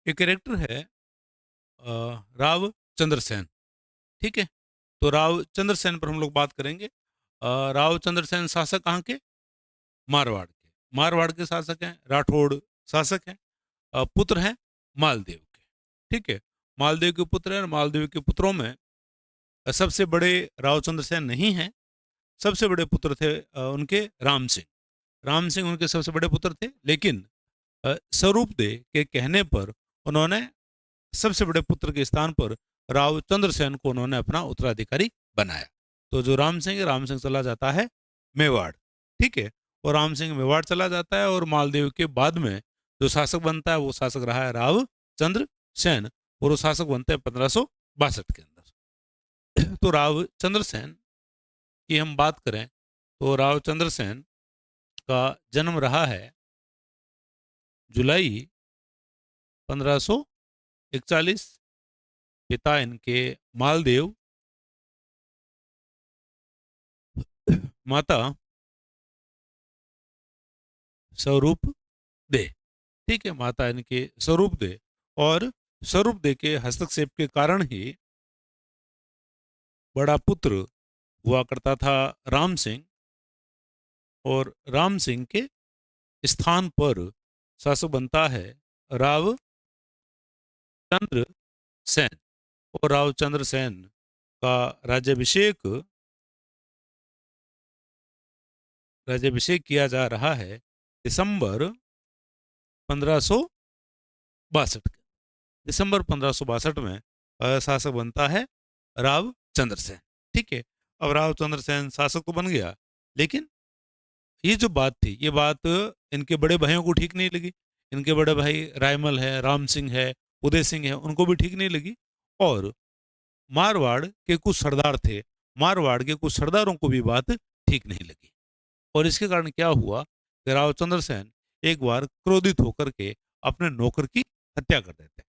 एक कैरेक्टर है राव चंद्रसेन। ठीक है, तो राव चंद्रसेन पर हम लोग बात करेंगे। राव चंद्रसेन शासक कहाँ के? मारवाड़ के। मारवाड़ के शासक हैं, राठौड़ शासक हैं। पुत्र हैं मालदेव के। ठीक है, मालदेव के पुत्र हैं, और मालदेव के पुत्रों में सबसे बड़े राव चंद्रसेन नहीं हैं। सबसे बड़े पुत्र थे उनके राम सिंह। राम सिंह उनके सबसे बड़े पुत्र थे, लेकिन स्वरूप दे के कहने पर उन्होंने सबसे बड़े पुत्र के स्थान पर राव चंद्रसेन को उन्होंने अपना उत्तराधिकारी बनाया। तो जो राम सिंह है, राम सिंह चला जाता है मेवाड़। ठीक है, और राम सिंह मेवाड़ चला जाता है, और मालदेव के बाद में जो शासक बनता है वो शासक रहा है राव चंद्रसेन, और वो शासक बनते हैं 1562 के अंदर। तो राव चंद्रसेन की हम बात करें तो राव चंद्रसेन का जन्म रहा है जुलाई 1541। पिता इनके मालदेव, माता स्वरूप दे। ठीक है, माता इनके स्वरूप दे, और स्वरूप दे के हस्तक्षेप के कारण ही बड़ा पुत्र हुआ करता था राम सिंह, और राम सिंह के स्थान पर शासक बनता है राव चंद्र सेन। और राव चंद्र सेन का राज्याभिषेक राज्याभिषेक किया जा रहा है दिसंबर 1562। दिसंबर 1562 में शासक बनता है राव चंद्रसेन। ठीक है, अब राव चंद्रसेन शासक तो बन गया, लेकिन ये जो बात थी, ये बात इनके बड़े भाइयों को ठीक नहीं लगी। इनके बड़े भाई रायमल है, राम सिंह है, उदय सिंह है, उनको भी ठीक नहीं लगी। और मारवाड़ के कुछ सरदार थे, मारवाड़ के कुछ सरदारों को भी बात ठीक नहीं लगी। और इसके कारण क्या हुआ कि राव चंद्रसेन एक बार क्रोधित होकर के अपने नौकर की हत्या कर देते हैं,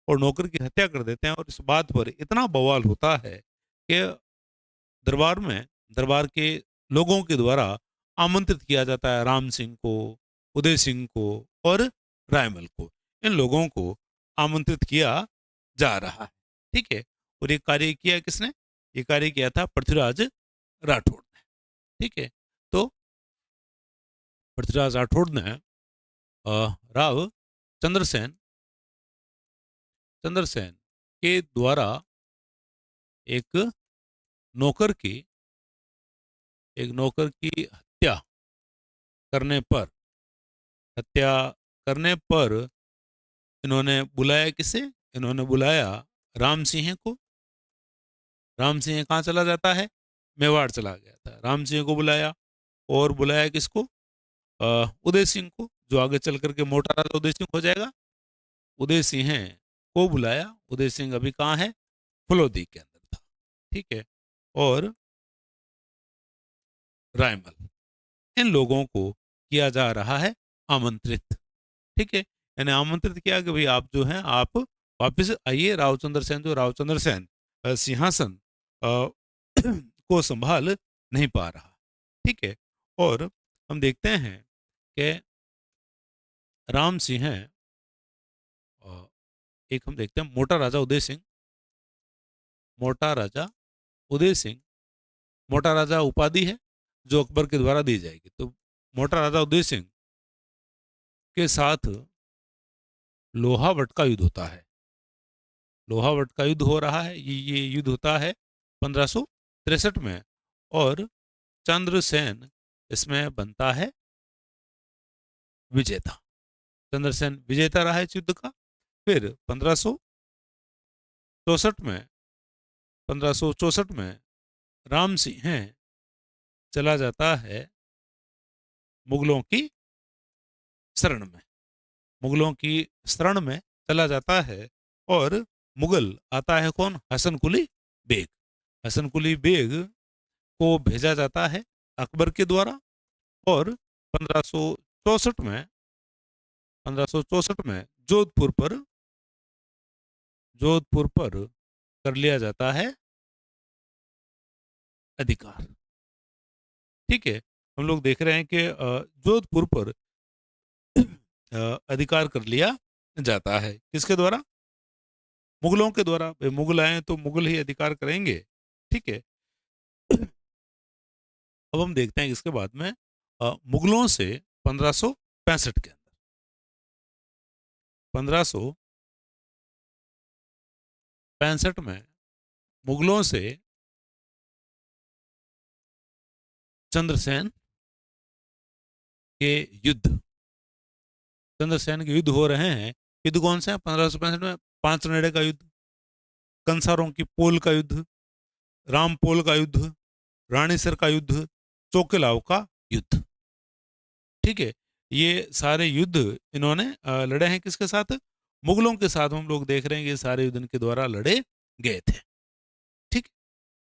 और नौकर की हत्या कर देते हैं। और इस बात पर इतना बवाल होता है कि दरबार में, दरबार के लोगों के द्वारा आमंत्रित किया जाता है राम सिंह को, उदय सिंह को और रायमल को। इन लोगों को आमंत्रित किया जा रहा है। ठीक है, और ये कार्य किया किसने? ये कार्य किया था पृथ्वीराज राठौड़ ने। ठीक है, तो पृथ्वीराज राठौड़ ने राव चंद्रसेन चंद्रसेन के द्वारा एक नौकर की हत्या करने पर हत्या करने पर इन्होंने बुलाया किसे? इन्होंने बुलाया राम सिंह को। राम सिंह कहाँ चला जाता है? मेवाड़ चला गया था। राम सिंह को बुलाया, और बुलाया किसको? उदय सिंह को, जो आगे चल करके मोटा राजा उदय सिंह हो जाएगा। उदय सिंह को बुलाया। उदय सिंह अभी कहाँ है? फुलौदी के अंदर था। ठीक है, और रायमल, इन लोगों को किया जा रहा है आमंत्रित। ठीक है, यानी आमंत्रित किया कि भाई आप जो हैं आप वापस आइए। रावचंद्र सेन, जो रावचंद्र सेन सिंहासन को संभाल नहीं पा रहा। ठीक है, और हम देखते हैं कि राम सिंह है, एक हम देखते हैं मोटा राजा उदय सिंह। मोटा राजा उदय सिंह, मोटा राजा उपाधि है जो अकबर के द्वारा दी जाएगी। तो मोटा राजा उदय सिंह के साथ लोहावट का युद्ध होता है। लोहावट का युद्ध हो रहा है। ये युद्ध होता है 1563 में, और चंद्रसेन इसमें बनता है विजेता। चंद्रसेन विजेता रहा है इस युद्ध का। फिर 1564 में 1564 में राम सिंह चला जाता है मुगलों की शरण में। मुगलों की शरण में चला जाता है, और मुगल आता है कौन? हसन कुली बेग। हसन कुली बेग को भेजा जाता है अकबर के द्वारा। और 1564 में 1564 में जोधपुर पर कर लिया जाता है अधिकार। ठीक है, हम लोग देख रहे हैं कि जोधपुर पर अधिकार कर लिया जाता है। किसके द्वारा? मुगलों के द्वारा। भाई मुगल आए तो मुगल ही अधिकार करेंगे, ठीक है। अब हम देखते हैं इसके बाद में मुगलों से 1565 के अंदर, 1565 में मुगलों से चंद्रसेन के युद्ध, चंद्रसेन के युद्ध हो रहे हैं। युद्ध कौन से हैं? 1565 में पांचनेड़े का युद्ध, कंसारों की पोल का युद्ध, रामपोल का युद्ध, रानीसर का युद्ध, चोकेलाव का युद्ध, ठीक है। ये सारे युद्ध इन्होंने लड़े हैं। किसके साथ? मुगलों के साथ। हम लोग देख रहे हैं कि ये सारे युद्ध इनके द्वारा लड़े गए थे, ठीक।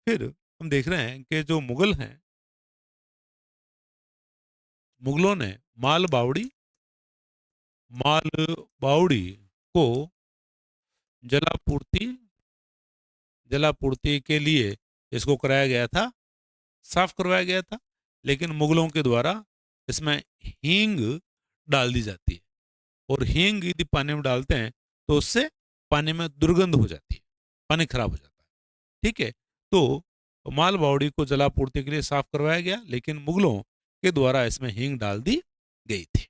फिर हम देख रहे हैं कि जो मुगल हैं, मुगलों ने माल बावड़ी को जलापूर्ति जलापूर्ति के लिए इसको कराया गया था, साफ करवाया गया था। लेकिन मुगलों के द्वारा इसमें हींग डाल दी जाती है, और हींग यदि पानी में डालते हैं तो उससे पानी में दुर्गंध हो जाती है, पानी खराब हो जाता है, ठीक है। तो माल बावड़ी को जलापूर्ति के लिए साफ करवाया गया, लेकिन मुगलों के द्वारा इसमें हींग डाल दी गई थी,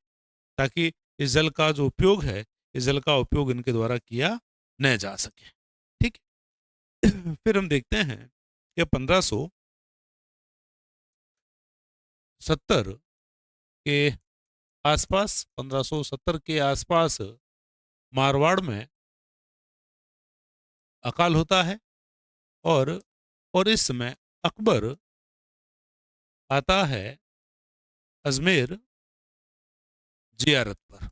ताकि इस जल का जो उपयोग है, इस जल का उपयोग इनके द्वारा किया न जा सके, ठीक। फिर हम देखते हैं कि 1570 के आसपास, 1570 के आसपास मारवाड़ में अकाल होता है, और इस समय अकबर आता है अजमेर जियारत पर।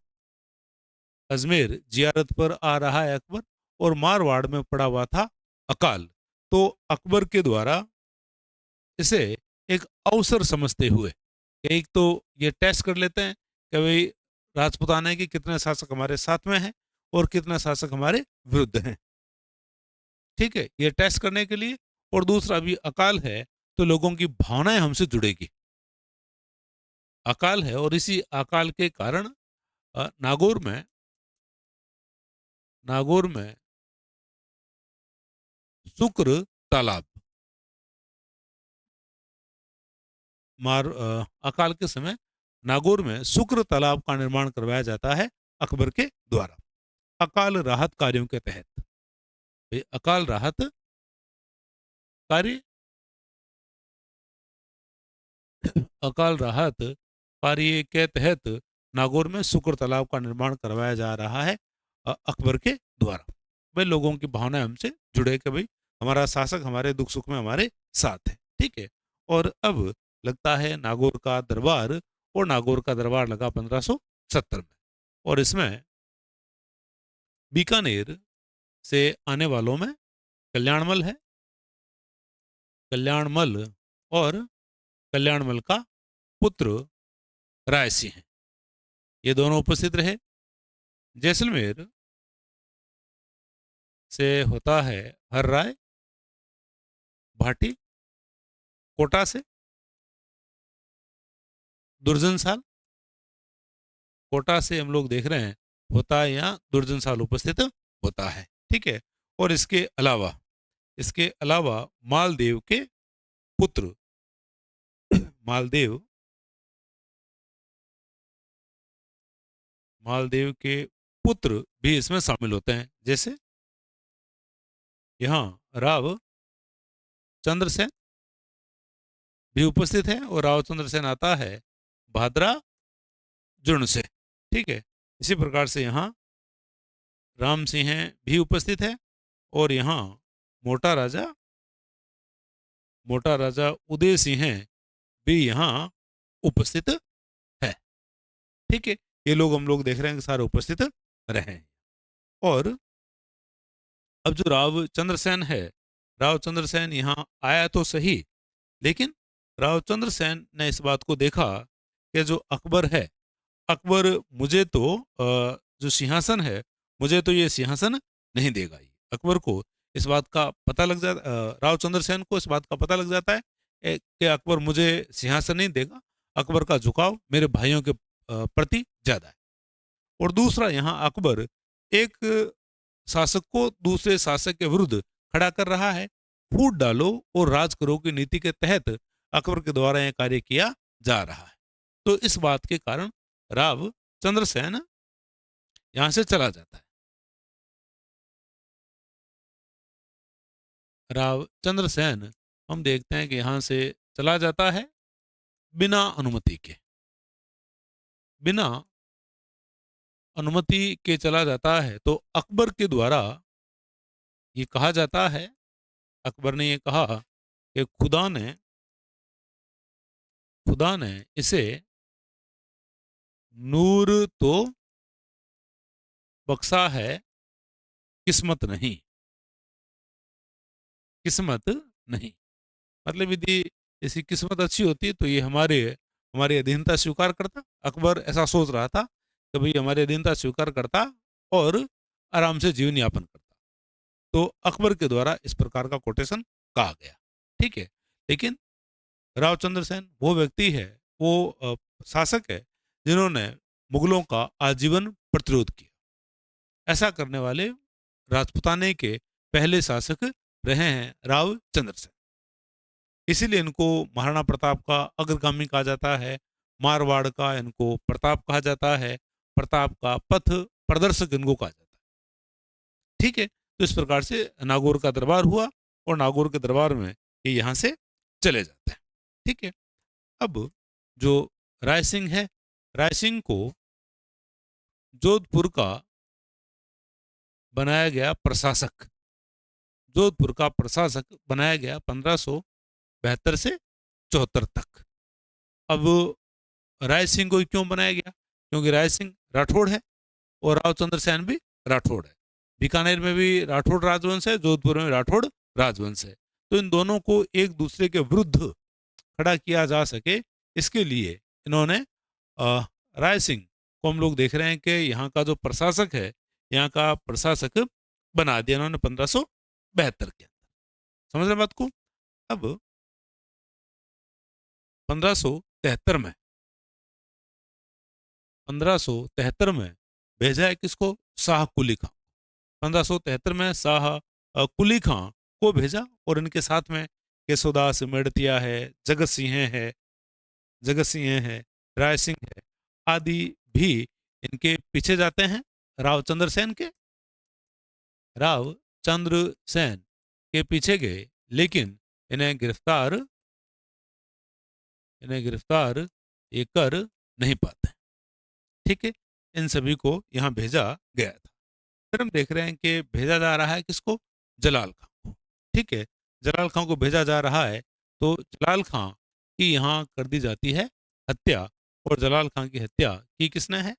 अजमेर जियारत पर आ रहा है अकबर, और मारवाड़ में पड़ा हुआ था अकाल। तो अकबर के द्वारा इसे एक अवसर समझते हुए, एक तो ये टेस्ट कर लेते हैं कि भाई राजपुताना के कितने शासक हमारे साथ में हैं और कितने शासक हमारे विरुद्ध हैं, ठीक है, ये टेस्ट करने के लिए। और दूसरा भी अकाल है, तो लोगों की भावनाएं हमसे जुड़ेगी। अकाल है, और इसी अकाल के कारण नागौर में शुक्र तालाब, अकाल के समय नागौर में शुक्र तालाब का निर्माण करवाया जाता है अकबर के द्वारा, अकाल राहत कार्यों के तहत। अकाल राहत कार्य, अकाल राहत कार्य के तहत नागौर में शुक्र तालाब का निर्माण करवाया जा रहा है अकबर के द्वारा। भाई लोगों की भावनाएं हमसे जुड़े कि भाई हमारा शासक हमारे दुख सुख में हमारे साथ है, ठीक है। और अब लगता है नागौर का दरबार, और नागौर का दरबार लगा 1570 में, और इसमें बीकानेर से आने वालों में कल्याणमल है, कल्याणमल और कल्याणमल का पुत्र राय सिंह, ये दोनों उपस्थित रहे। जैसलमेर से होता है हर राय भाटी, कोटा से दुर्जन साल, कोटा से हम लोग देख रहे हैं होता है यहाँ दुर्जन साल उपस्थित होता है, ठीक है। और इसके अलावा मालदेव के पुत्र, मालदेव मालदेव के पुत्र भी इसमें शामिल होते हैं। जैसे यहाँ राव चंद्रसेन भी उपस्थित है, और राव चंद्रसेन आता है भादरा जुर्ण से, ठीक है। इसी प्रकार से यहाँ राम सिंह भी उपस्थित है, और यहाँ मोटा राजा उदय सिंह भी यहाँ उपस्थित है, ठीक है। ये लोग हम लोग देख रहे हैं कि सारे उपस्थित रहे हैं। और अब जो राव चंद्रसेन है, राव चंद्रसेन यहाँ आया तो सही, लेकिन राव चंद्रसेन ने इस बात को देखा कि जो अकबर है, अकबर मुझे तो जो सिंहासन है, मुझे तो ये सिंहासन नहीं देगा। अकबर को इस बात का पता लग जाता, राव चंद्रसेन को इस बात का पता लग जाता है कि अकबर मुझे सिंहासन नहीं देगा। अकबर का झुकाव मेरे भाइयों के प्रति ज्यादा है। और दूसरा यहाँ अकबर एक शासक को दूसरे शासक के विरुद्ध खड़ा कर रहा है। फूट डालो और राज करो की नीति के तहत अकबर के द्वारा यह कार्य किया जा रहा है। तो इस बात के कारण राव चंद्रसेन यहां से चला जाता है। राव चंद्रसेन हम देखते हैं कि यहां से चला जाता है बिना अनुमति के। बिना अनुमति के चला जाता है। तो अकबर के द्वारा ये कहा जाता है, अकबर ने ये कहा कि खुदा ने इसे नूर तो बख्शा है, किस्मत नहीं। किस्मत नहीं मतलब यदि इसकी किस्मत अच्छी होती तो ये हमारी अधीनता स्वीकार करता। अकबर ऐसा सोच रहा था कि भाई हमारी अधीनता स्वीकार करता और आराम से जीवन यापन करता। तो अकबर के द्वारा इस प्रकार का कोटेशन कहा गया। ठीक है। लेकिन राव चंद्रसेन वो व्यक्ति है, वो शासक है जिन्होंने मुगलों का आजीवन प्रतिरोध किया। ऐसा करने वाले राजपुताने के पहले शासक रहे हैं राव चंद्रसेन। इसीलिए इनको महाराणा प्रताप का अग्रगामी कहा जाता है। मारवाड़ का इनको प्रताप कहा जाता है। प्रताप का पथ प्रदर्शक इनको कहा जाता है। ठीक है। तो इस प्रकार से नागौर का दरबार हुआ और नागौर के दरबार में ये यहाँ से चले जाते हैं। ठीक है। अब जो रायसिंह है, रायसिंह को जोधपुर का बनाया गया प्रशासक, जोधपुर का प्रशासक बनाया गया 1572 से 74 तक। अब राय सिंह को क्यों बनाया गया? क्योंकि राय सिंह राठौड़ है और राव चंद्रसेन भी राठौड़ है। बीकानेर में भी राठौड़ राजवंश है, जोधपुर में राठौड़ राजवंश है। तो इन दोनों को एक दूसरे के विरुद्ध खड़ा किया जा सके, इसके लिए इन्होंने राय सिंह को हम लोग देख रहे हैं कि यहाँ का जो प्रशासक है, यहाँ का प्रशासक बना दिया इन्होंने 1572 के अंदर। समझ रहे बात को? अब 1573 में 1573 में भेजा है किसको? शाह कुली खां। 1573 में शाह कुली खां को भेजा और इनके साथ में केशोदास मेड़तिया है, जगत सिंह है, राय सिंह है आदि भी इनके पीछे जाते हैं। राव चंद्रसेन के पीछे गए, लेकिन इन्हें गिरफ्तार ये कर नहीं पाते। ठीक है। इन सभी को यहाँ भेजा गया था। फिर हम देख रहे हैं कि भेजा जा रहा है किसको? जलाल खां को। ठीक है। जलाल खां को भेजा जा रहा है तो जलाल खां की यहाँ कर दी जाती है हत्या। और जलाल खां की हत्या की किसने है?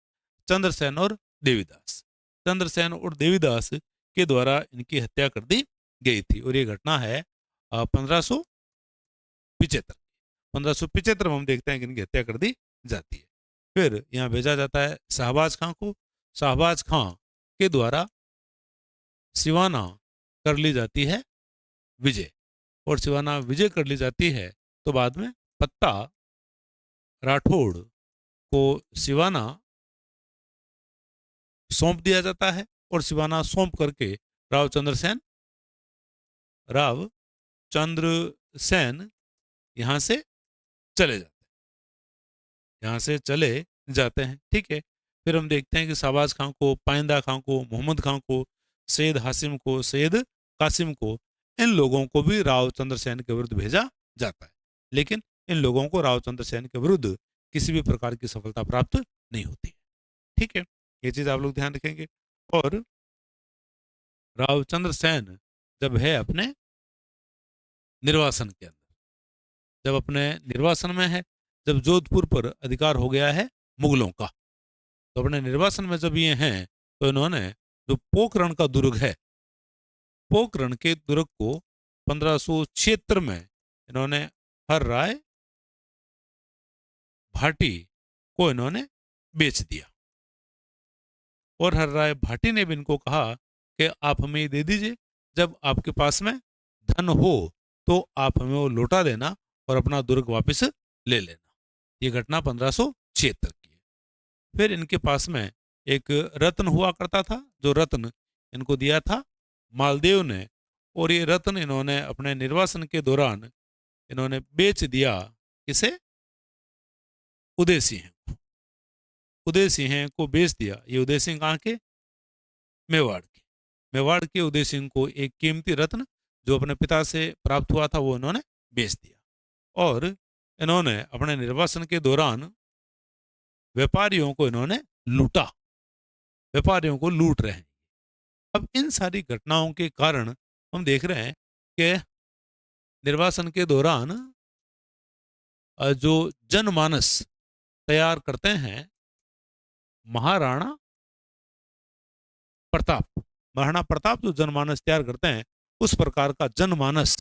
चंद्रसेन और देवीदास। चंद्रसेन और देवीदास के द्वारा इनकी हत्या कर दी गई थी और ये घटना है 1575। 1575 में हम देखते हैं कि इनकी हत्या कर दी जाती है। फिर यहाँ भेजा जाता है शाहबाज खां को। शाहबाज खां के द्वारा सिवाना कर ली जाती है विजय, और सिवाना विजय कर ली जाती है तो बाद में पत्ता राठौड़ को सिवाना सौंप दिया जाता है और सिवाना सौंप करके राव चंद्रसेन यहाँ से चले जाते हैं। यहाँ से चले जाते हैं। ठीक है। फिर हम देखते हैं कि शाहबाज खां को, पाइंदा खां को, मोहम्मद खां को, सैयद हासिम को, सैयद कासिम को, इन लोगों को भी राव चंद्रसेन के विरुद्ध भेजा जाता है। लेकिन इन लोगों को राव चंद्रसेन के विरुद्ध किसी भी प्रकार की सफलता प्राप्त नहीं होती। ठीक है। ये चीज आप लोग ध्यान रखेंगे। और राव चंद्रसेन जब है अपने निर्वासन के अंदर, जब अपने निर्वासन में है, जब जोधपुर पर अधिकार हो गया है मुगलों का, तो अपने निर्वासन में जब ये हैं तो इन्होंने जो पोखरण का दुर्ग है, पोखरण के दुर्ग को 1576 में इन्होंने हर राय भाटी को इन्होंने बेच दिया। और हर राय भाटी ने भी इनको कहा कि आप हमें दे दीजिए, जब आपके पास में धन हो तो आप हमें वो लौटा देना और अपना दुर्ग वापस ले लेना। ये घटना 1576 की है। फिर इनके पास में एक रत्न हुआ करता था जो रत्न इनको दिया था मालदेव ने, और ये रत्न इन्होंने अपने निर्वासन के दौरान इन्होंने बेच दिया। किसे? उदय सिंह। उदय सिंह को बेच दिया। ये उदय सिंह कहाँ के? मेवाड़ के। मेवाड़ के उदय सिंह को एक कीमती रत्न जो अपने पिता से प्राप्त हुआ था वो इन्होंने बेच दिया। और इन्होंने अपने निर्वासन के दौरान व्यापारियों को इन्होंने लूटा, व्यापारियों को लूट रहे हैं। अब इन सारी घटनाओं के कारण हम देख रहे हैं कि निर्वासन के दौरान जो जनमानस तैयार करते हैं महाराणा प्रताप, महाराणा प्रताप जो जनमानस तैयार करते हैं उस प्रकार का जनमानस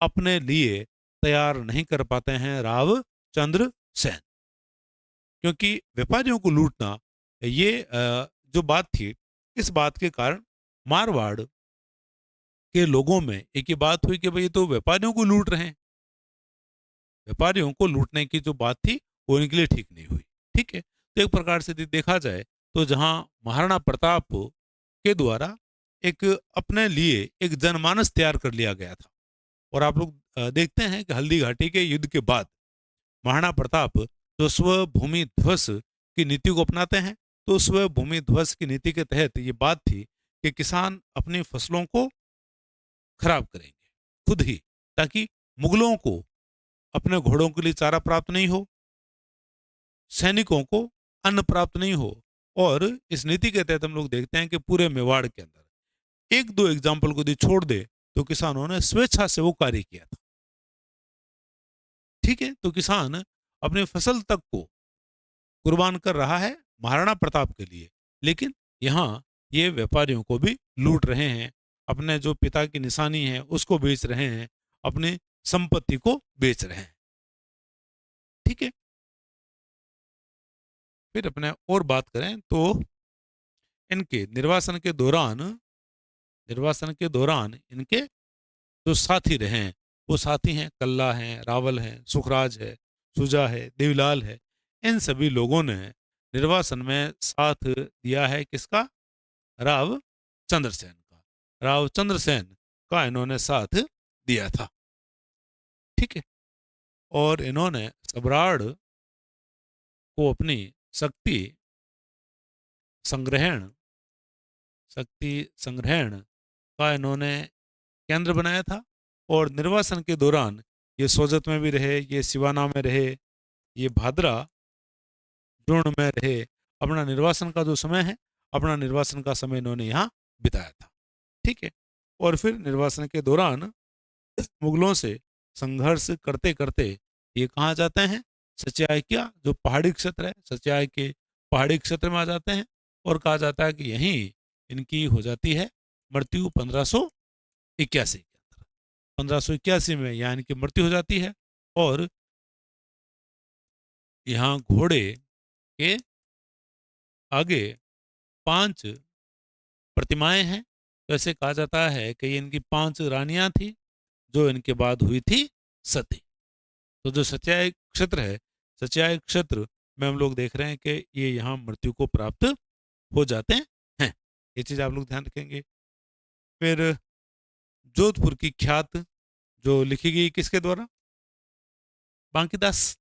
अपने लिए तैयार नहीं कर पाते हैं रावचंद्र सेन। क्योंकि व्यापारियों को लूटना ये जो बात थी, इस बात के कारण मारवाड़ के लोगों में एक ही बात हुई कि भाई ये तो व्यापारियों को लूट रहे हैं। व्यापारियों को लूटने की जो बात थी वो इनके लिए ठीक नहीं हुई। ठीक है, तो एक प्रकार से देखा जाए तो जहां महाराणा प्रताप के द्वारा एक अपने लिए एक जनमानस तैयार कर लिया गया था, और आप लोग देखते हैं कि हल्दी घाटी के युद्ध के बाद महाराणा प्रताप जो स्वभूमि ध्वस की नीति को अपनाते हैं, तो स्वभूमि ध्वस की नीति के तहत ये बात थी कि किसान अपनी फसलों को खराब करेंगे खुद ही, ताकि मुगलों को अपने घोड़ों के लिए चारा प्राप्त नहीं हो, सैनिकों को अन्न प्राप्त नहीं हो। और इस नीति के तहत हम लोग देखते हैं कि पूरे मेवाड़ के अंदर एक दो एग्जाम्पल को यदि छोड़ दे तो किसानों ने स्वेच्छा से वो कार्य किया था। ठीक है, तो किसान अपने फसल तक को कुर्बान कर रहा है महाराणा प्रताप के लिए, लेकिन यहाँ ये व्यापारियों को भी लूट रहे हैं, अपने जो पिता की निशानी है उसको बेच रहे हैं, अपनी संपत्ति को बेच रहे हैं। ठीक है, फिर अपने और बात करें तो इनके निर्वासन के दौरान इनके जो साथी रहे हैं वो साथी हैं कल्ला हैं, रावल हैं, सुखराज है, सुजा है, देवीलाल है। इन सभी लोगों ने निर्वासन में साथ दिया है किसका? राव चंद्रसेन का। राव चंद्रसेन का इन्होंने साथ दिया था। ठीक है, और इन्होंने सम्राट को अपनी शक्ति संग्रहण शक्ति संग्रहण का इन्होंने केंद्र बनाया था, और निर्वासन के दौरान ये सोजत में भी रहे, ये सिवाना में रहे, ये भादरा द्रोण में रहे। अपना निर्वासन का जो समय है, अपना निर्वासन का समय इन्होंने यहाँ बिताया था। ठीक है, और फिर निर्वासन के दौरान मुगलों से संघर्ष करते करते ये कहाँ जाते हैं? सच्याकिया जो पहाड़ी क्षेत्र है, सच्याय के पहाड़ी क्षेत्र में आ जाते हैं, और कहा जाता है कि यहीं इनकी हो जाती है मृत्यु 1581 के अंदर। 1581 में यहाँ इनकी मृत्यु हो जाती है, और यहाँ घोड़े के आगे 5 प्रतिमाएं हैं। तो ऐसे कहा जाता है कि ये इनकी 5 रानियां थी जो इनके बाद हुई थी सती। तो जो सच्चाई क्षेत्र है, सच्चाई क्षेत्र में हम लोग देख रहे हैं कि ये यहाँ मृत्यु को प्राप्त हो जाते हैं। ये चीज आप लोग ध्यान रखेंगे। फिर जोधपुर की ख्यात जो लिखी गई किसके द्वारा? बांकीदास।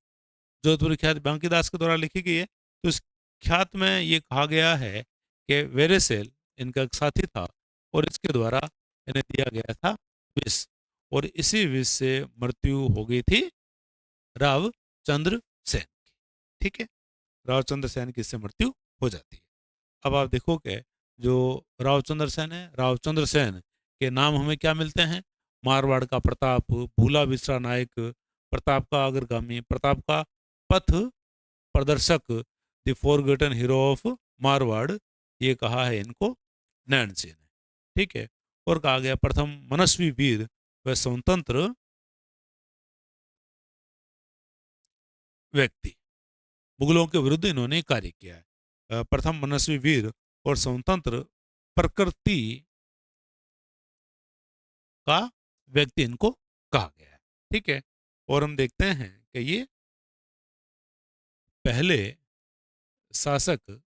जोधपुर की ख्यात बांकीदास के द्वारा लिखी गई है। तो इस ख्यात में ये कहा गया है कि वेरेसेल इनका एक साथी था, और इसके द्वारा इन्हें दिया गया था विष, और इसी विष से मृत्यु हो गई थी रावचंद्र सेन की। ठीक है, रावचंद्र सेन की इससे मृत्यु हो जाती है। अब आप देखो कि जो रावचंद्र सेन है, रावचंद्र सेन के नाम हमें क्या मिलते हैं? मारवाड़ का प्रताप, भूला बिसरा नायक, प्रताप का अग्रगामी, प्रताप का पथ प्रदर्शक, the forgotten hero of Marwar, ये कहा है इनको नैन सिंह ने। ठीक है, और कहा गया प्रथम मनस्वी वीर व स्वतंत्र व्यक्ति। मुगलों के विरुद्ध इन्होंने कार्य किया है। प्रथम मनस्वी वीर और स्वतंत्र प्रकृति का व्यक्ति इनको कहा गया है। ठीक है, और हम देखते हैं कि ये पहले शासक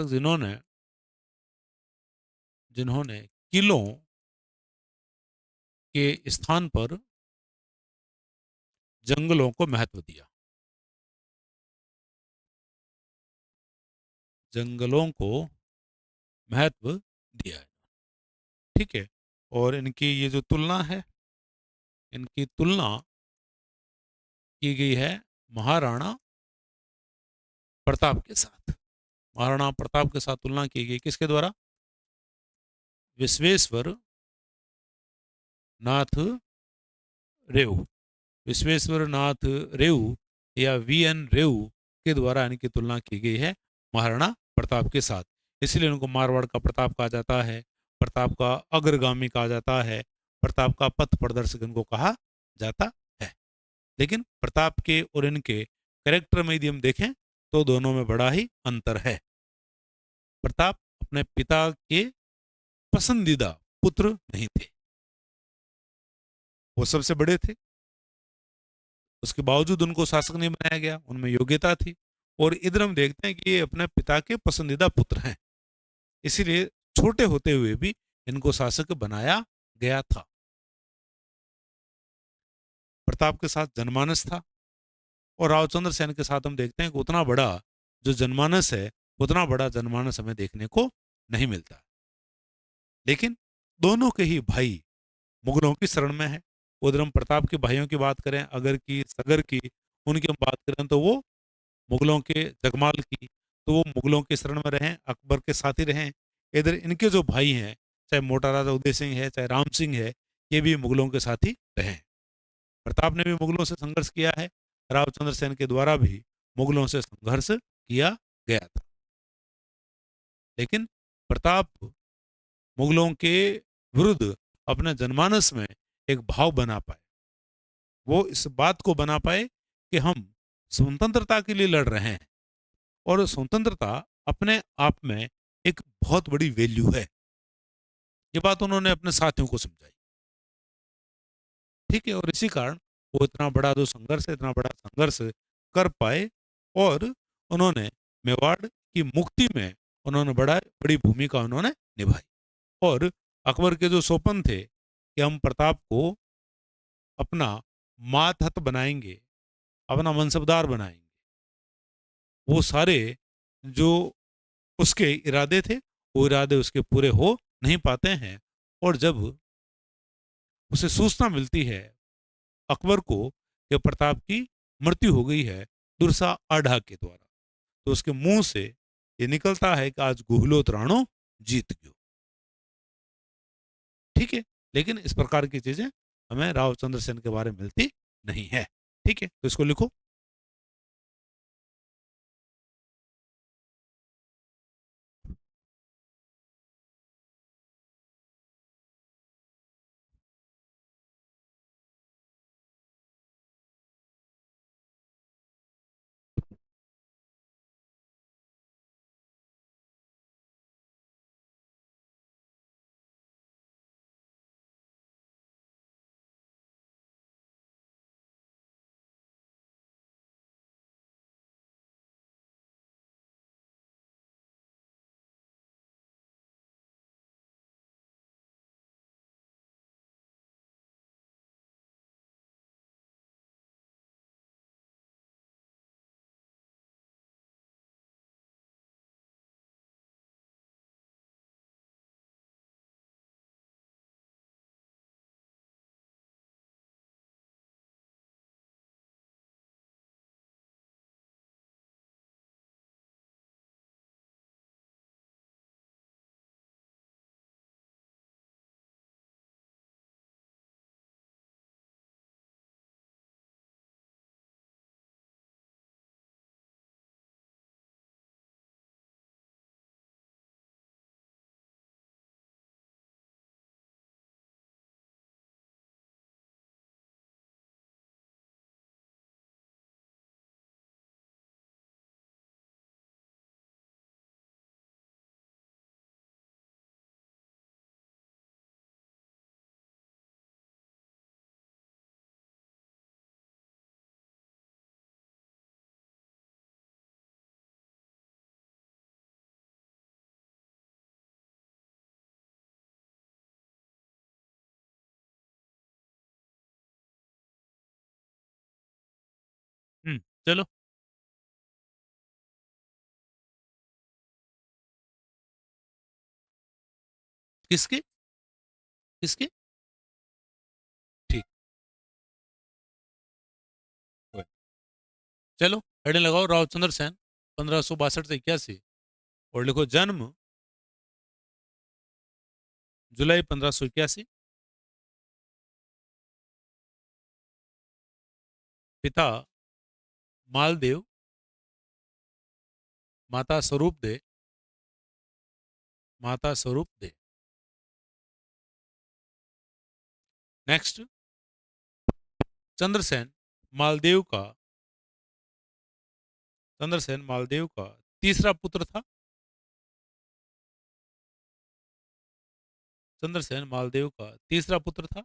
जिन्होंने जिन्होंने किलों के स्थान पर जंगलों को महत्व दिया। जंगलों को महत्व दिया है। ठीक है। और इनकी ये जो तुलना है, इनकी तुलना की गई है महाराणा प्रताप के साथ। महाराणा प्रताप के साथ तुलना की गई किसके द्वारा? विश्वेश्वर नाथ रेऊ। विश्वेश्वर नाथ रेऊ या वीएन रेऊ के द्वारा इनकी तुलना की गई है महाराणा प्रताप के साथ। इसलिए उनको मारवाड़ का प्रताप कहा जाता है, प्रताप का अग्रगामी कहा जाता है, प्रताप का पथ प्रदर्शक इनको कहा जाता है। लेकिन प्रताप के और इनके कैरेक्टर में यदि हम देखें तो दोनों में बड़ा ही अंतर है। प्रताप अपने पिता के पसंदीदा पुत्र नहीं थे, वो सबसे बड़े थे, उसके बावजूद उनको शासक नहीं बनाया गया, उनमें योग्यता थी। और इधर हम देखते हैं कि ये अपने पिता के पसंदीदा पुत्र हैं, इसीलिए छोटे होते हुए भी इनको शासक बनाया गया था। प्रताप के साथ जनमानस था, और रावचंद्र सेन के साथ हम देखते हैं कि उतना बड़ा जो जनमानस है, उतना बड़ा जनमानस हमें देखने को नहीं मिलता। लेकिन दोनों के ही भाई मुगलों की शरण में है। उधर हम प्रताप के भाइयों की बात करें, अगर की, सगर की, उनकी हम बात करें तो वो मुगलों के, जगमाल की, तो वो मुगलों के शरण में रहे, अकबर के साथ ही रहे। इधर इनके जो भाई हैं, चाहे मोटा राजा उदय सिंह है, चाहे राम सिंह है, ये भी मुगलों के साथ ही रहे। प्रताप ने भी मुगलों से संघर्ष किया है, रावचंद्र सेन के द्वारा भी मुगलों से संघर्ष किया गया था। लेकिन प्रताप मुगलों के विरुद्ध अपने जनमानस में एक भाव बना पाए, वो इस बात को बना पाए कि हम स्वतंत्रता के लिए लड़ रहे हैं, और स्वतंत्रता अपने आप में एक बहुत बड़ी वैल्यू है। ये बात उन्होंने अपने साथियों को समझाई। ठीक है। और इसी कारण वो इतना बड़ा जो संघर्ष है, इतना बड़ा संघर्ष कर पाए, और उन्होंने मेवाड़ की मुक्ति में उन्होंने बड़ा बड़ी भूमिका उन्होंने निभाई। और अकबर के जो स्वप्न थे कि हम प्रताप को अपना मातहत बनाएंगे, अपना मनसबदार बनाएंगे, वो सारे जो उसके इरादे थे, वो इरादे उसके पूरे हो नहीं पाते हैं। और जब उसे सूचना मिलती है अकबर को कि प्रताप की मृत्यु हो गई है दुरसा आढ़ा के द्वारा, तो उसके मुंह से ये निकलता है कि आज गुहलोत राणो जीत गयो। ठीक है। लेकिन इस प्रकार की चीजें हमें रावचंद्र सेन के बारे में मिलती नहीं है। ठीक है, तो इसको लिखो। चलो। किसके? किसके? ठीक। चलो, हेडिंग लगाओ, रावचंद्र सेन 1562 से 81, और लिखो जन्म जुलाई 1581, पिता मालदेव, माता स्वरूप दे, माता स्वरूप दे। नेक्स्ट, चंद्रसेन मालदेव का, चंद्रसेन मालदेव का तीसरा पुत्र था। चंद्रसेन मालदेव का तीसरा पुत्र था।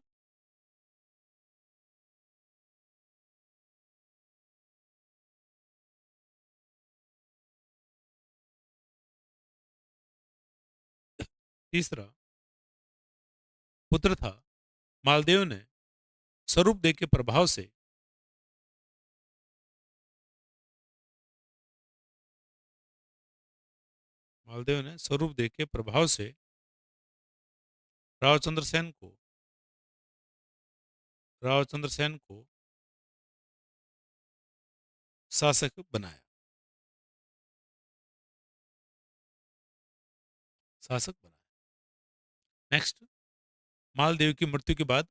तीसरा पुत्र था। मालदेव ने स्वरूप दे के प्रभाव से, मालदेव ने स्वरूप दे के प्रभाव से रावचंद्र सेन को, रावचंद्र सेन को शासक बनाया, शासक बनाया। नेक्स्ट, मालदेव की मृत्यु के बाद,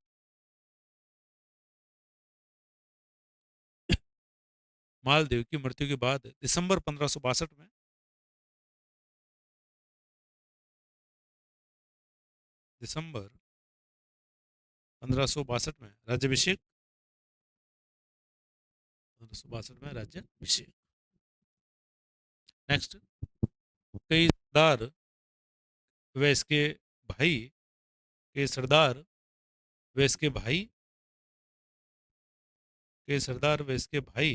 मालदेव की मृत्यु के बाद दिसंबर 1562 में, दिसंबर 1562 में राज्याभिषेक, 1562 में राज्याभिषेक। नेक्स्ट, कई सरदार व इसके भाई, के सरदार व इसके भाई, के सरदार व इसके भाई,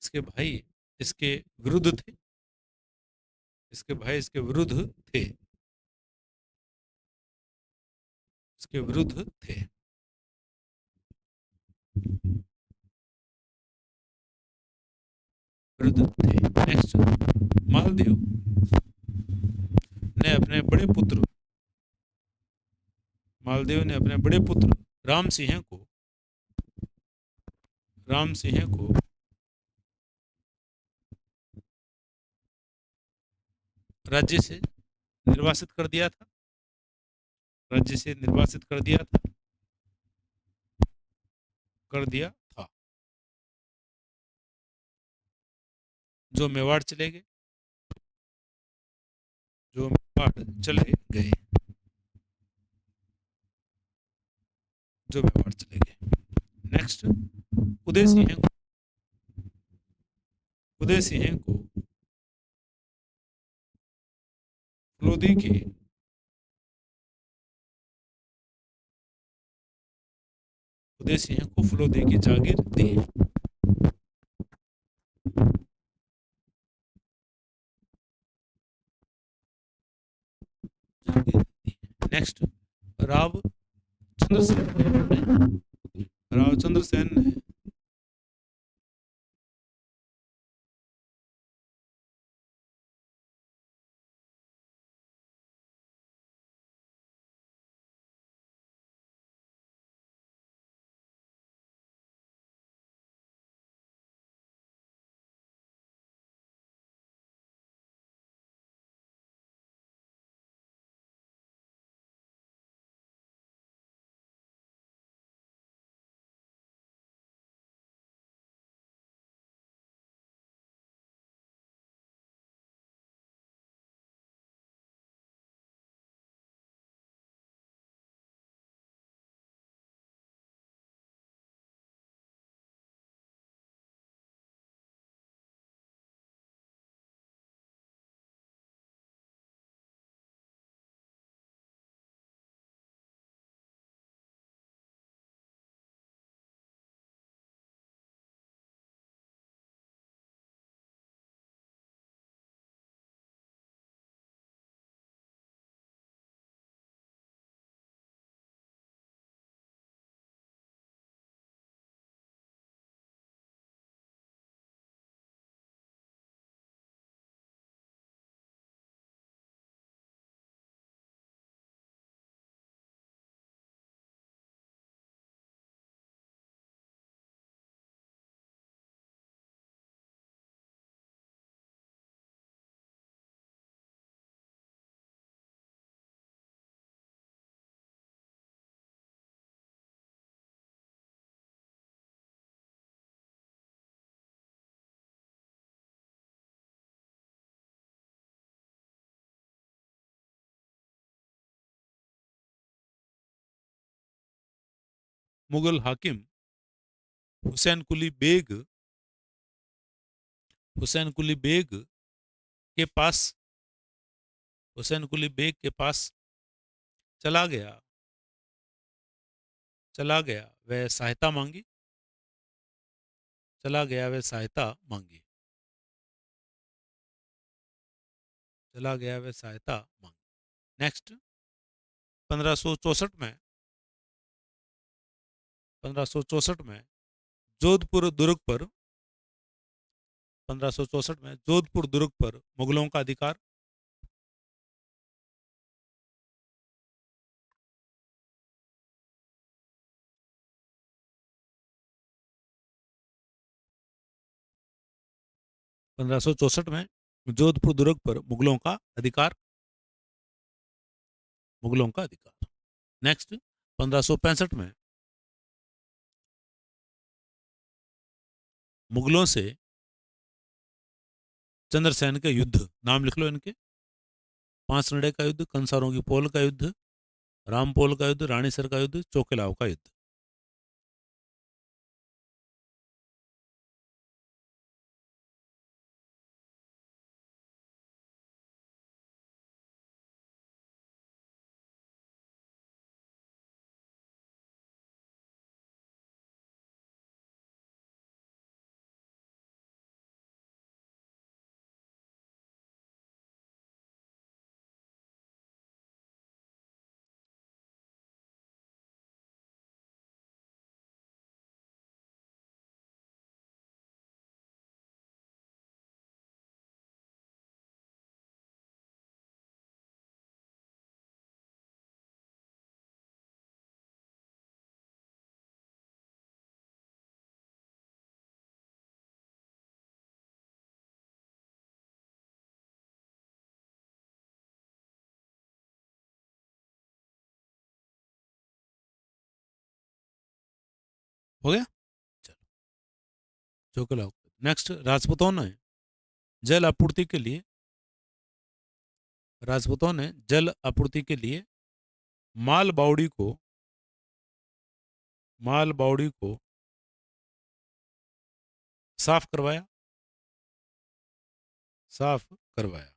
इसके भाई इसके विरुद्ध थे, इसके भाई इसके विरुद्ध थे, इसके विरुद्ध थे। विरुद्ध थे। नेक्स्ट, मालदेव ने अपने बड़े पुत्र, मालदेव ने अपने बड़े पुत्र राम सिंह को, राम सिंह को राज्य से निर्वासित कर दिया था, राज्य से निर्वासित कर दिया था, कर दिया था, जो मेवाड़ चले गए, जो मेवाड़ चले गए, जो मेवाड़ चले गए। नेक्स्ट, उदय सिंह को, उदय सिंह को फलोदी की, उदय सिंह को फलोदी की जागीर दी, जागीर दी। नेक्स्ट, राव चंद्रसेन ने, रावचंद्र सेन ने मुगल हाकिम हुसैन कुली बेग हुसैन कुली बेग के पास हुसैन कुली बेग के पास चला गया चला गया वह सहायता मांगी चला गया वह सहायता मांगी चला गया वह सहायता मांगी। नेक्स्ट 1564 में 1564 में जोधपुर दुर्ग पर 1564 में जोधपुर दुर्ग पर मुगलों का अधिकार 1564 में जोधपुर दुर्ग पर मुगलों का अधिकार। नेक्स्ट 1565 में मुगलों से चंद्रसेन के युद्ध, नाम लिख लो इनके, पांचनड़े का युद्ध, कंसारों की पोल का युद्ध, रामपोल का युद्ध, रानीसर का युद्ध, चोकेलाव का युद्ध। हो गया, चलो चोकेलाव। नेक्स्ट आपूर्ति के लिए राजपूतों ने जल आपूर्ति के लिए माल बावड़ी को साफ करवाया साफ करवाया।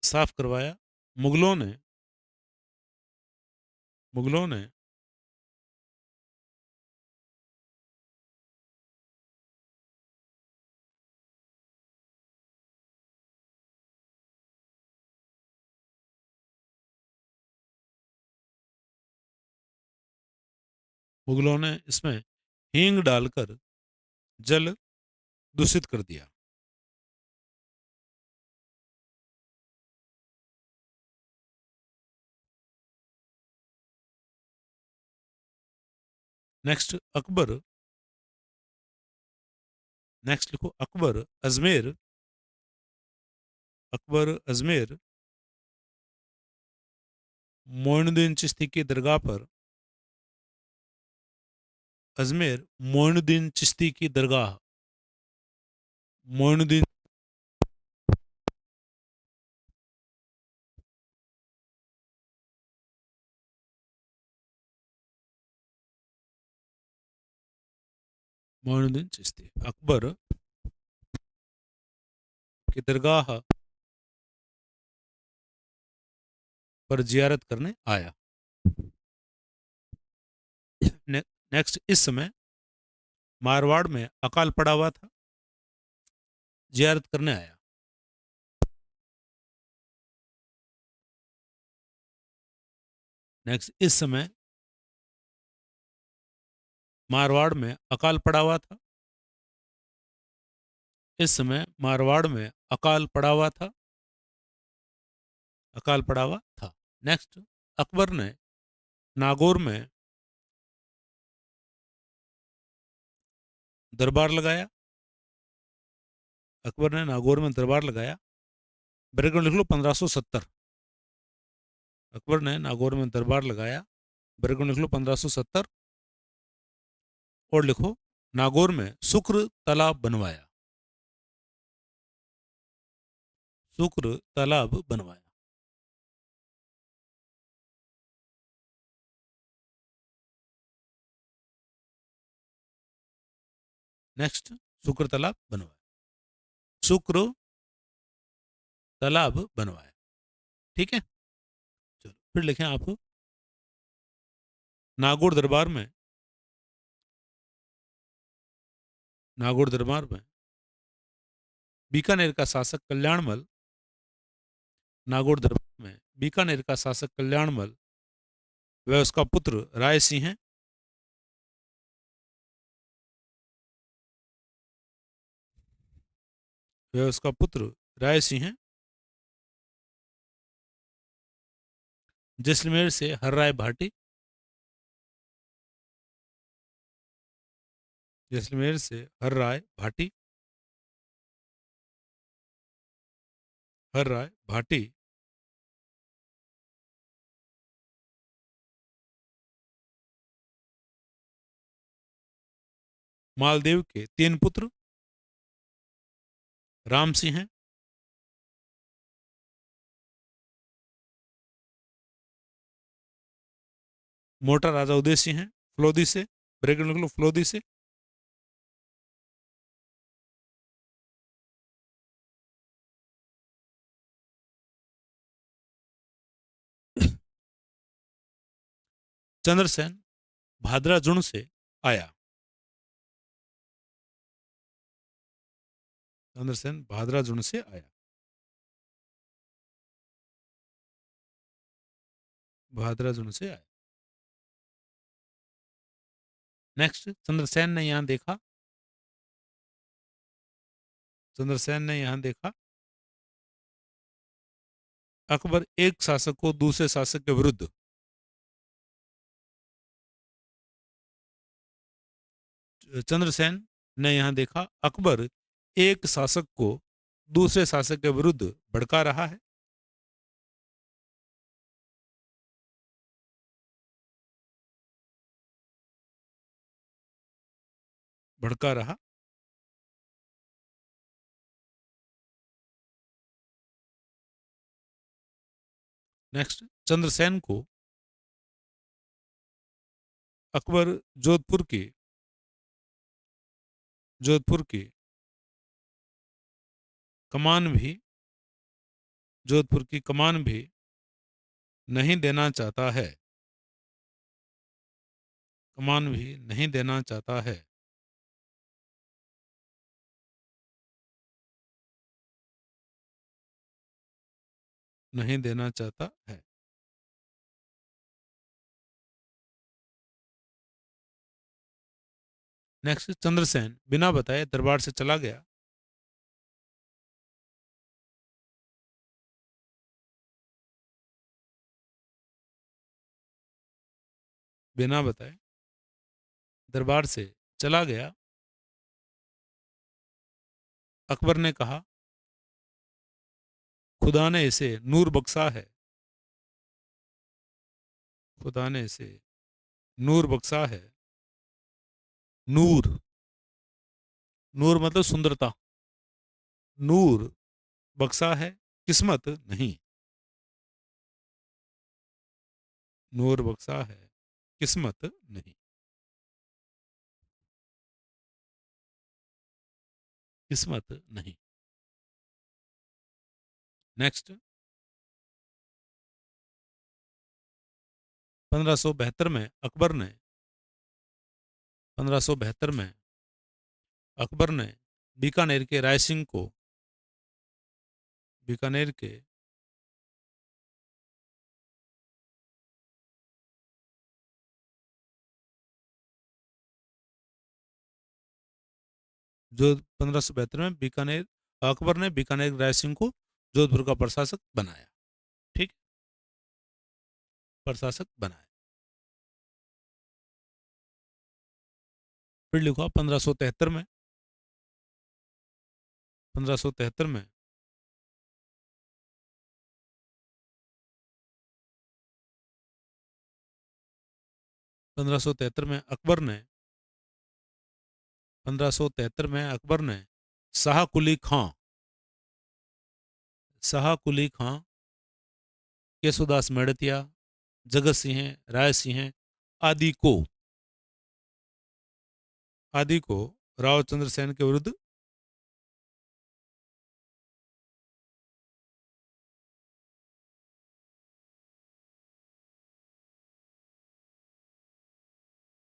साफ करवाया। मुगलों ने मुगलों ने मुगलों ने इसमें हींग डालकर जल दूषित कर दिया। नेक्स्ट लिखो अकबर अजमेर मोइनुद्दीन चिश्ती की दरगाह पर अजमेर मोइनुद्दीन चिश्ती की दरगाह मोइनुद्दीन मोइनुद्दीन चिश्ती अकबर की दरगाह पर जियारत करने आया। नेक्स्ट इस समय मारवाड़ में अकाल पड़ा हुआ था, जियारत करने आया। नेक्स्ट इस समय मारवाड़ में अकाल पड़ा हुआ था। इस समय मारवाड़ में अकाल पड़ा हुआ था। अकाल पड़ा हुआ था। नेक्स्ट अकबर ने नागौर में दरबार लगाया। अकबर ने नागौर में दरबार लगाया। बैकग्राउंड लिख लो 1570। अकबर ने नागौर में दरबार लगाया। बैकग्राउंड लिख लो 1570। और लिखो नागौर में शुक्र तालाब बनवाया। शुक्र तालाब बनवाया। नेक्स्ट, शुक्र तालाब बनवाया, शुक्र तालाब बनवाया। ठीक है, चलो फिर लिखें आप, नागौर दरबार में, नागौर दरबार में बीकानेर का शासक कल्याणमल, नागौर दरबार में बीकानेर का शासक कल्याणमल वह उसका पुत्र राय सिंह, वह उसका पुत्र राय सिंह जैसलमेर से हर राय भाटी, जैसलमेर से हर राय भाटी, हर राय भाटी मालदेव के 3 पुत्र राम सिंह, मोटा राजा उदय सिंह फलोदी से, ब्रेकेट में लिख लो फलोदी से, चंद्रसेन भादरा जुण से आया, चंद्रसेन भादरा जुण से आया, भादरा जुण से आया। नेक्स्ट, चंद्रसेन ने यहां देखा, चंद्रसेन ने यहां देखा अकबर एक शासक को दूसरे शासक के विरुद्ध, चंद्रसेन ने यहां देखा अकबर एक शासक को दूसरे शासक के विरुद्ध भड़का रहा है, भड़का रहा, नेक्स्ट, चंद्रसेन को अकबर जोधपुर की, जोधपुर की कमान भी, जोधपुर की कमान भी नहीं देना चाहता है, कमान भी नहीं देना चाहता है, नहीं देना चाहता है। नेक्स्ट, चंद्रसेन बिना बताए दरबार से चला गया, बिना बताए दरबार से चला गया, अकबर ने कहा खुदा ने इसे नूर बख्शा है, खुदा ने इसे नूर बख्शा है, नूर, नूर मतलब सुंदरता, नूर बख्शा है, किस्मत नहीं, नूर बख्शा है, किस्मत नहीं, किस्मत नहीं। नेक्स्ट, 1572 में अकबर ने, 1572 में अकबर ने बीकानेर के राय सिंह को, बीकानेर के जो 1572 में बीकानेर, अकबर ने बीकानेर राय सिंह को जोधपुर का प्रशासक बनाया, ठीक, प्रशासक बनाया। फिर लिखो 1573 में, 1573 में 1573 में अकबर ने, 1573 में अकबर ने शाह कुली खां, शाह कुली खां, केशोदास मेड़तिया, जगत सिंह, राय सिंह आदि को, आदि को राव चंद्रसेन के विरुद्ध?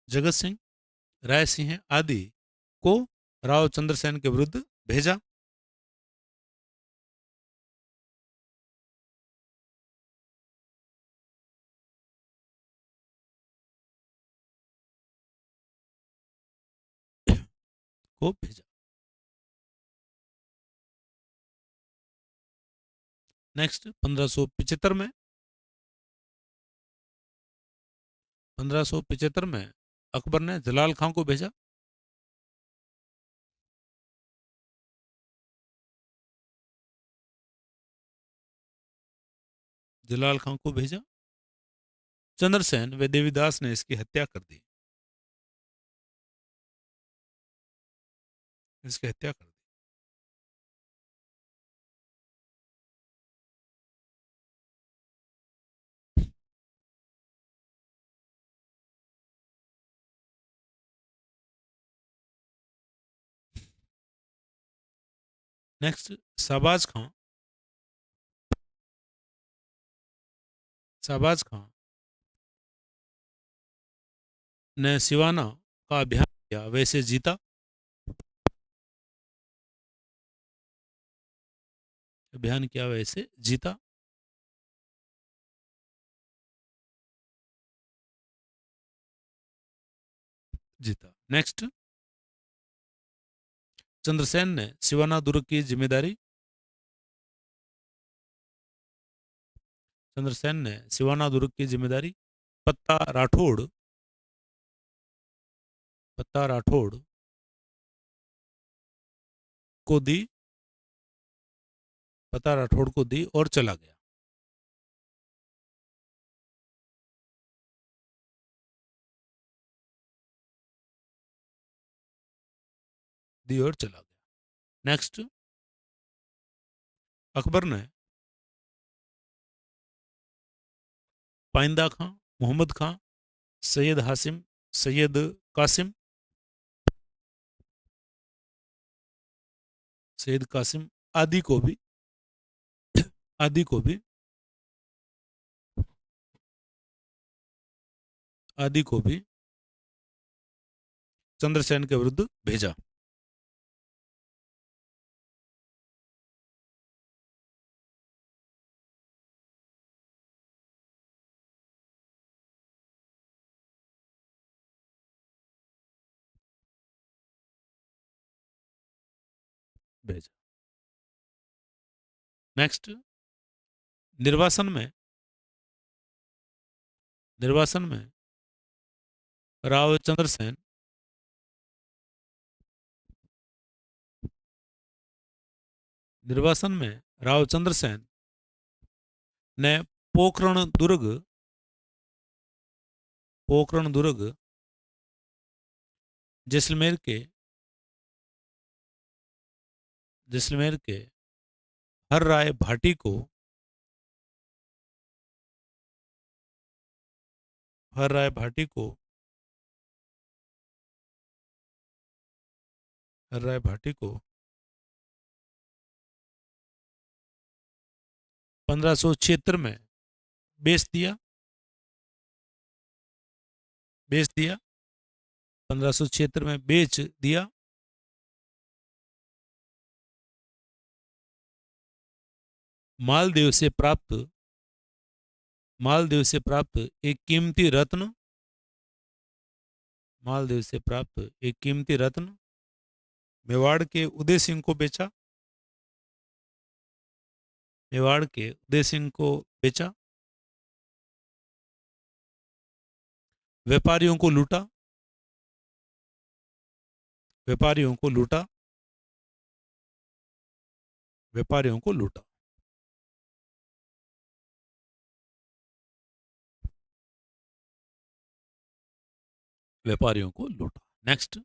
जगत सिंह, राय सिंह आदि को राव चंद्रसेन के विरुद्ध भेजा। को भेजा। नेक्स्ट 1575 में, 1575 में अकबर ने जलाल खां को भेजा। जलाल खां को भेजा। चंद्रसेन व देवीदास ने इसकी हत्या कर दी। इसकी हत्या कर दी। नेक्स्ट शाहबाज खां। शाहबाज खां ने सिवाना का अभियान किया, वैसे जीता। अभियान किया, वैसे जीता। जीता। नेक्स्ट चंद्रसेन ने सिवाना दुर्ग की जिम्मेदारी। चंद्रसेन ने सिवाना दुर्ग की जिम्मेदारी पत्ता राठौड़, पत्ता राठौड़ को दी। पत्ता राठौड़ को दी और चला गया। दी और चला गया। नेक्स्ट अकबर ने पाइंदा खां, मोहम्मद खां, सैयद हासिम, सैयद कासिम, सैयद कासिम आदि को भी, आदि को भी, आदि को भी चंद्रसेन के विरुद्ध भेजा। भेजा। नेक्स्ट निर्वासन में, निर्वासन में राव चंद्रसेन निर्वासन में राव चंद्रसेन ने पोखरण दुर्ग, पोखरण दुर्ग जैसलमेर के, जैसलमेर के हर राय भाटी को, हर राय भाटी को, हर राय भाटी को 1576 में बेच दिया। बेच दिया। 1576 में बेच दिया। मालदीव से प्राप्त, मालदीव से प्राप्त एक कीमती रत्न, मालदीव से प्राप्त एक कीमती रत्न मेवाड़ के उदय सिंह को बेचा। मेवाड़ के उदय सिंह को बेचा। व्यापारियों को लूटा। व्यापारियों को लूटा। व्यापारियों को लूटा। व्यापारियों को लूटा। नेक्स्ट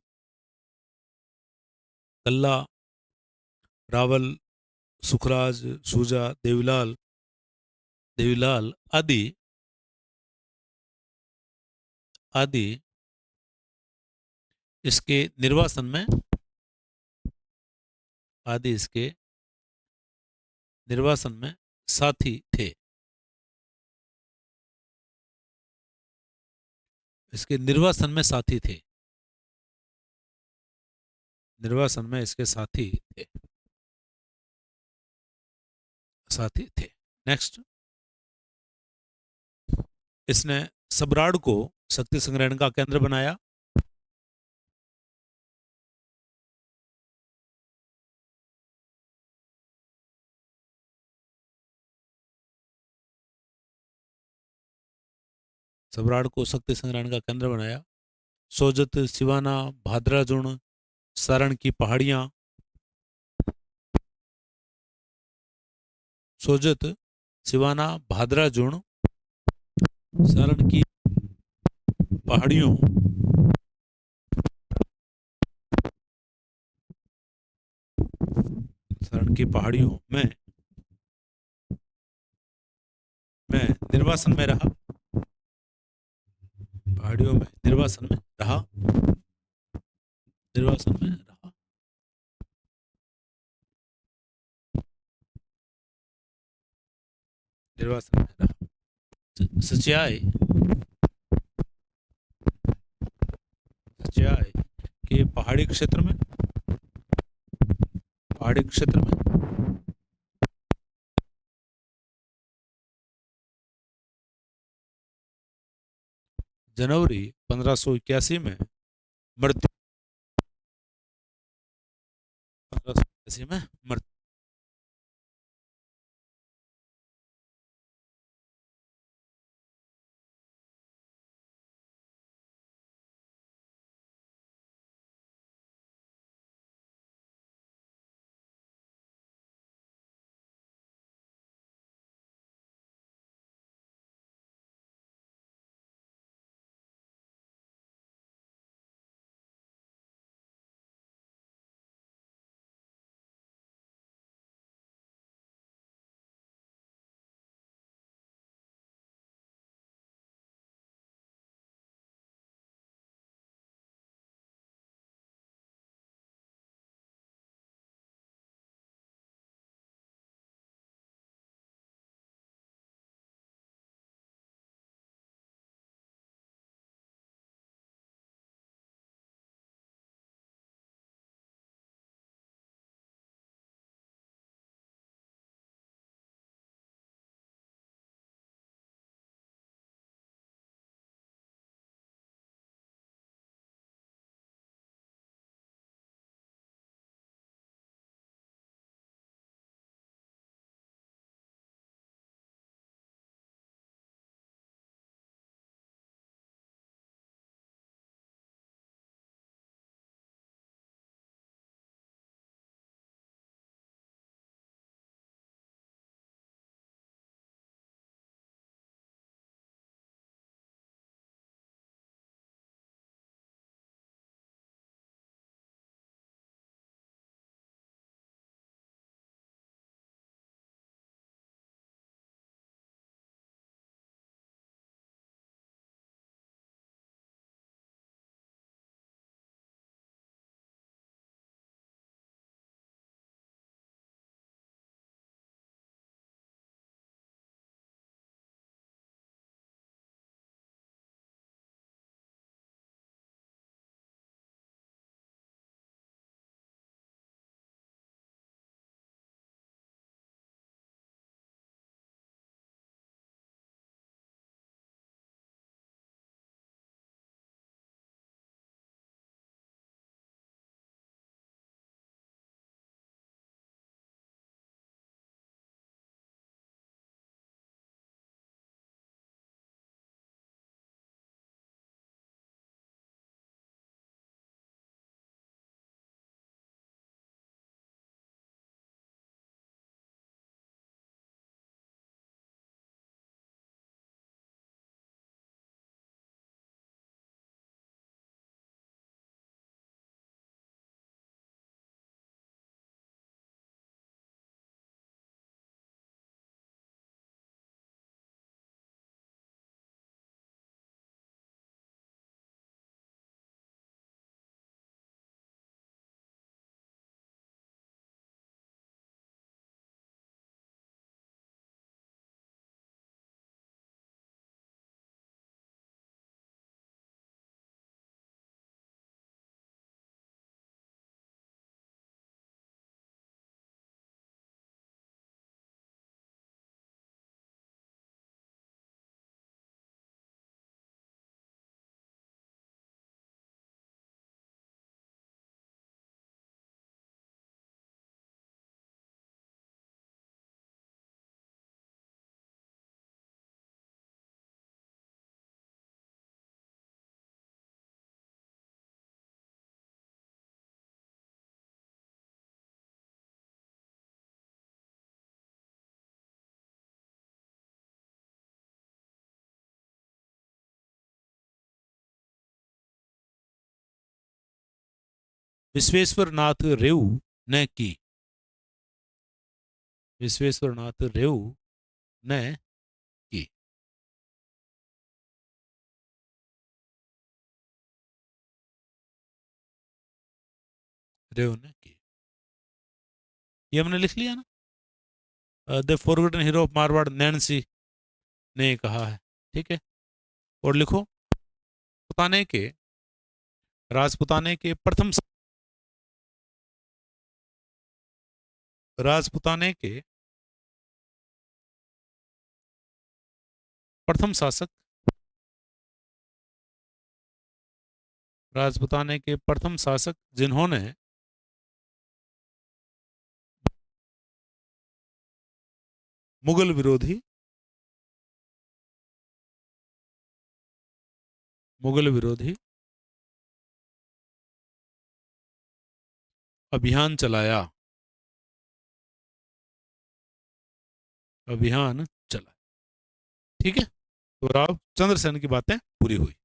कल्ला, रावल, सुखराज, सूजा, देवीलाल, देवीलाल आदि, आदि इसके निर्वासन में आदि इसके निर्वासन में साथी थे। इसके निर्वासन में साथी थे। निर्वासन में इसके साथी थे। साथी थे। नेक्स्ट, इसने सबराड़ को शक्ति संग्रहण का केंद्र बनाया। सबराड़ को शक्ति संग्रहण का केंद्र बनाया। सोजत, सिवाना, भाद्राजुण, सारण की पहाड़ियां। सोजत, सिवाना, भाद्राजुण, सारण की पहाड़ियों सारण की पहाड़ियों में मैं निर्वासन में रहा। पहाड़ियों में निर्वासन में रहा। निर्वासन में रहा। निर्वासन में रहा। सच्चाई सच्चाई के पहाड़ी क्षेत्र में जनवरी 1581 में मृत्यु। 1581 में मृत्यु। विश्वेश्वर नाथ रेऊ ने की। विश्वेश्वर नाथ रेऊ ने की। रेऊ ने की, ये हमने लिख लिया ना। The forgotten hero of Marwar Nancy ने कहा है। ठीक है, और लिखो, पुताने के राजपुताने के राजपुताने के प्रथम शासक, राजपुताने के प्रथम शासक जिन्होंने मुगल विरोधी मुगल विरोधी अभियान चलाया, अभियान चला। ठीक है, तो राव चंद्रसेन की बातें पूरी हुई।